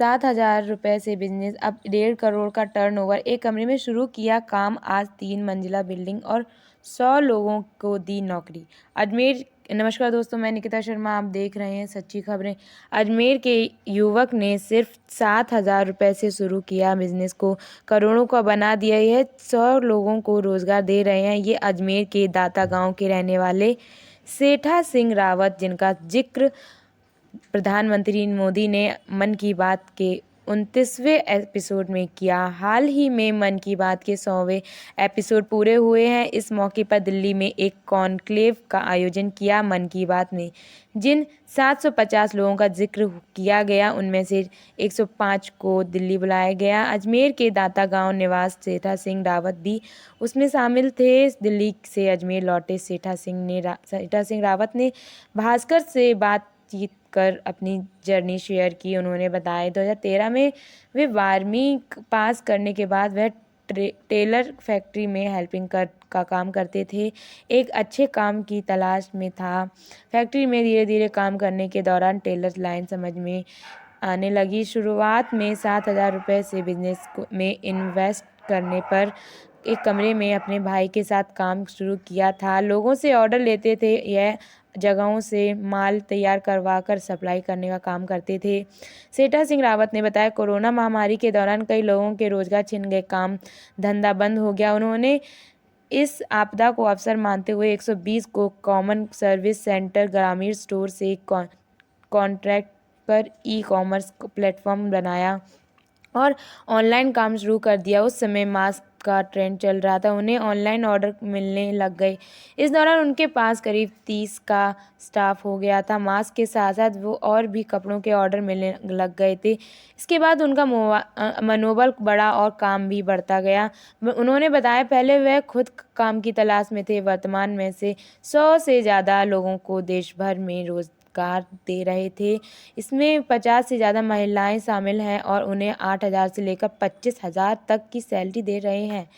7,000 रुपये से बिजनेस अब 1.5 करोड़ का टर्नओवर। एक कमरे में शुरू किया काम, आज 3 मंजिला बिल्डिंग और 100 लोगों को दी नौकरी। अजमेर नमस्कार दोस्तों, मैं निकिता शर्मा, आप देख रहे हैं सच्ची खबरें। अजमेर के युवक ने सिर्फ 7,000 रुपये से शुरू किया बिजनेस को करोड़ों का बना दिया है। 100 लोगों को रोजगार दे रहे हैं। ये अजमेर के दाता गांव के रहने वाले सेठा सिंह रावत, जिनका जिक्र प्रधानमंत्री मोदी ने मन की बात के 29वें एपिसोड में किया। हाल ही में मन की बात के 100वें एपिसोड पूरे हुए हैं। इस मौके पर दिल्ली में एक कॉन्क्लेव का आयोजन किया। मन की बात में जिन 750 लोगों का जिक्र किया गया, उनमें से 105 को दिल्ली बुलाया गया। अजमेर के दाता गांव निवास सेठा सिंह रावत भी उसमें शामिल थे। दिल्ली से अजमेर लौटे सेठा सिंह रावत ने भास्कर से बातचीत कर अपनी जर्नी शेयर की। उन्होंने बताया 2013 में वे 12वीं पास करने के बाद वह टेलर फैक्ट्री में हेल्पिंग का काम करते थे। एक अच्छे काम की तलाश में था। फैक्ट्री में धीरे धीरे काम करने के दौरान टेलर लाइन समझ में आने लगी। शुरुआत में 7,000 रुपये से बिजनेस में इन्वेस्ट करने पर एक कमरे में अपने भाई के साथ काम शुरू किया था। लोगों से ऑर्डर लेते थे। यह जगहों से माल तैयार करवा कर सप्लाई करने का काम करते थे। सेठा सिंह रावत ने बताया, कोरोना महामारी के दौरान कई लोगों के रोजगार छिन गए, काम धंधा बंद हो गया। उन्होंने इस आपदा को अवसर मानते हुए 120 को कॉमन सर्विस सेंटर, ग्रामीण स्टोर से कॉन्ट्रैक्ट पर ई-कॉमर्स प्लेटफॉर्म बनाया और ऑनलाइन काम शुरू कर दिया। उस समय मास्क का ट्रेंड चल रहा था, उन्हें ऑनलाइन ऑर्डर मिलने लग गए। इस दौरान उनके पास करीब 30 का स्टाफ हो गया था। मास्क के साथ साथ वो और भी कपड़ों के ऑर्डर मिलने लग गए थे। इसके बाद उनका मनोबल बढ़ा और काम भी बढ़ता गया। उन्होंने बताया, पहले वह खुद काम की तलाश में थे, वर्तमान में से 100 से ज़्यादा लोगों को देश भर में रोजगार दे रहे थे। इसमें 50 से ज़्यादा महिलाएं शामिल हैं और उन्हें 8,000 से लेकर 25,000 तक की सैलरी दे रहे हैं।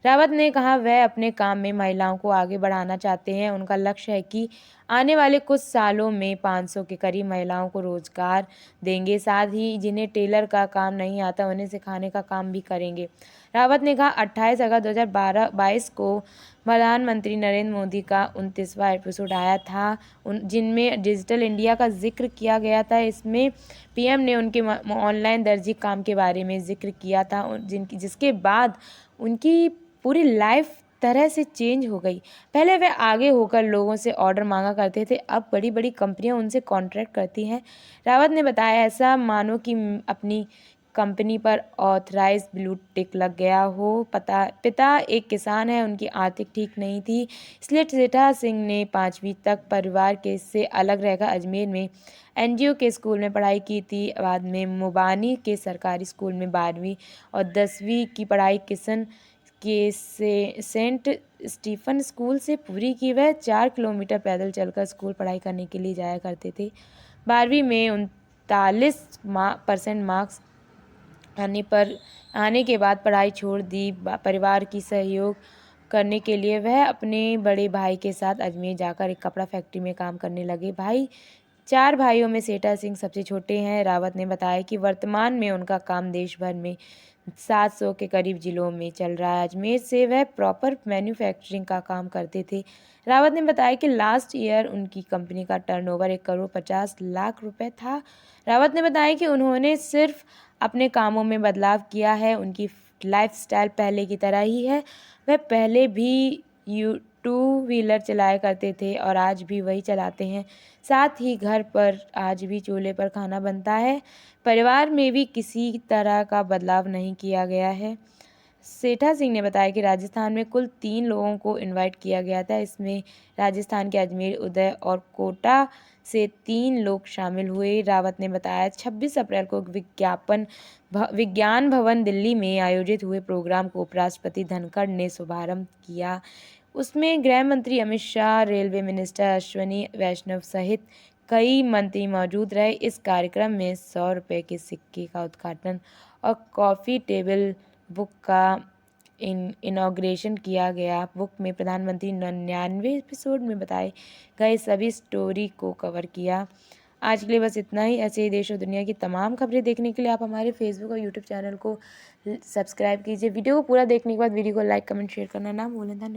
रावत ने कहा, वह अपने काम में महिलाओं को आगे बढ़ाना चाहते हैं। उनका लक्ष्य है कि आने वाले कुछ सालों में 500 के करीब महिलाओं को रोजगार देंगे। साथ ही जिन्हें टेलर का काम नहीं आता, उन्हें सिखाने का काम भी करेंगे। रावत ने कहा, 28 अगस्त 2022 को प्रधानमंत्री नरेंद्र मोदी का 29वां एपिसोड आया था, जिनमें डिजिटल इंडिया का जिक्र किया गया था। इसमें पीएम ने उनके ऑनलाइन दर्जी काम के बारे में जिक्र किया था, जिसके बाद उनकी पूरी लाइफ तरह से चेंज हो गई। पहले वे आगे होकर लोगों से ऑर्डर मांगा करते थे, अब बड़ी बड़ी कंपनियां उनसे कॉन्ट्रैक्ट करती हैं। रावत ने बताया, ऐसा मानो कि अपनी कंपनी पर ऑथराइज ब्लू टिक लग गया हो। पिता एक किसान है, उनकी आर्थिक ठीक नहीं थी, इसलिए सेठा सिंह ने 5वीं तक परिवार के से अलग रहकर अजमेर में एनजीओ के स्कूल में पढ़ाई की थी। बाद में मुबानी के सरकारी स्कूल में 12वीं और 10वीं की पढ़ाई किशन के सेंट स्टीफन स्कूल से पूरी की। वह 4 किलोमीटर पैदल चलकर स्कूल पढ़ाई करने के लिए जाया करते थे। 12वीं में 39% मार्क्स आने के बाद पढ़ाई छोड़ दी। परिवार की सहयोग करने के लिए वह अपने बड़े भाई के साथ अजमेर जाकर एक कपड़ा फैक्ट्री में काम करने लगे। 4 भाइयों में सेठा सिंह सबसे छोटे हैं। रावत ने बताया कि वर्तमान में उनका काम देश भर में 700 के करीब जिलों में चल रहा है। अजमेर से वह प्रॉपर मैन्युफैक्चरिंग का काम करते थे। रावत ने बताया कि लास्ट ईयर उनकी कंपनी का टर्नओवर 1 करोड़ 50 लाख रुपए था। रावत ने बताया कि उन्होंने सिर्फ अपने कामों में बदलाव किया है, उनकी लाइफस्टाइल पहले की तरह ही है। वह पहले भी टू व्हीलर चलाया करते थे और आज भी वही चलाते हैं। साथ ही घर पर आज भी चूल्हे पर खाना बनता है। परिवार में भी किसी तरह का बदलाव नहीं किया गया है। सेठा सिंह ने बताया कि राजस्थान में कुल 3 लोगों को इनवाइट किया गया था। इसमें राजस्थान के अजमेर, उदय और कोटा से 3 लोग शामिल हुए। रावत ने बताया, 26 अप्रैल को विज्ञान भवन दिल्ली में आयोजित हुए प्रोग्राम को उपराष्ट्रपति धनखड़ ने शुभारंभ किया। उसमें गृह मंत्री अमित शाह, रेलवे मिनिस्टर अश्विनी वैष्णव सहित कई मंत्री मौजूद रहे। इस कार्यक्रम में 100 रुपये के सिक्के का उद्घाटन और कॉफ़ी टेबल बुक का इनॉग्रेशन किया गया। बुक में प्रधानमंत्री 99 एपिसोड में बताए गए सभी स्टोरी को कवर किया। आज के लिए बस इतना ही। ऐसे ही देश और दुनिया की तमाम खबरें देखने के लिए आप हमारे फेसबुक और यूट्यूब चैनल को सब्सक्राइब कीजिए। वीडियो को पूरा देखने के बाद वीडियो को लाइक, कमेंट, शेयर करना ना भूलें। धन्यवाद।